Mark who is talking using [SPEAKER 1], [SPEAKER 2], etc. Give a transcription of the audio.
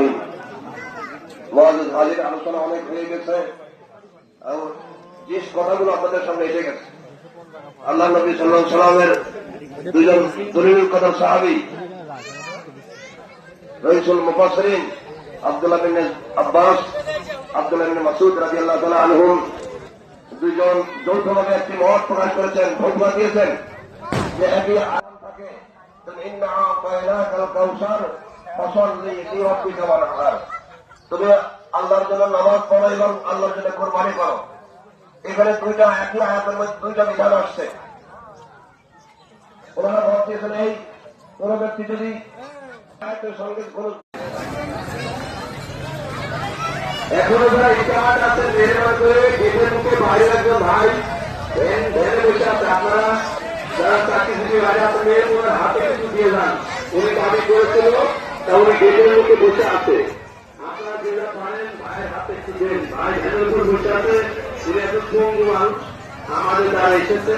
[SPEAKER 1] আমিন। মুআজ্জিজ হাজির, আলোচনা অনেক হয়ে গেছে, যে কথাগুলো আপনাদের সামনে এসে গেছে। আল্লাহ নবী সাল্লাল্লাহু আলাইহি ওয়াসাল্লামের দুইজন দলিলুল কদর সাহাবী রাইসুল মুফাসসিরিন আব্দুল্লাহ বিন আব্বাস, আব্দুল্লাহ বিন মাসউদ রাদিয়াল্লাহু তাআলা আনহুম দুইজন যৌথভাবে একটি মত প্রকাশ করেছেন, ফতোয়া দিয়েছেন যে একই আয়াত থাকে ইন্না আ'তাইনাকাল কাউসার ফাসাল্লি লিরাব্বিকা ওয়ানহার, তুমি আল্লাহর জন্য নামাজ পড়ো এবং আল্লাহর জন্য কুরবানি করো। এখানে দুইটা একই আয়াতের মধ্যে দুইটা বিধান আসছে। ওনারা ভাবতেছেন এই কোন ব্যক্তি যদি আয়াতের সঙ্গে কোন এখনো যারা ইতিহাস আছেন মেহরবানি করে গেটের মুখে বাইরে একজন ভাই ধরে বসে আছে, আপনারা যারা চাকরিজীবী ভাই আছেন ওনার হাতে কিছু দিয়ে যান। উনি দাবি করেছিল তা উনি গেটের মুখে বসে আছে, আপনারা যেটা পারেন ভাইয়ের হাতে একটু দেন। ভাই ভ্যানের উপর বসে আছে, উনি একজন পঙ্গু মানুষ, আমাদের যারা এসেছে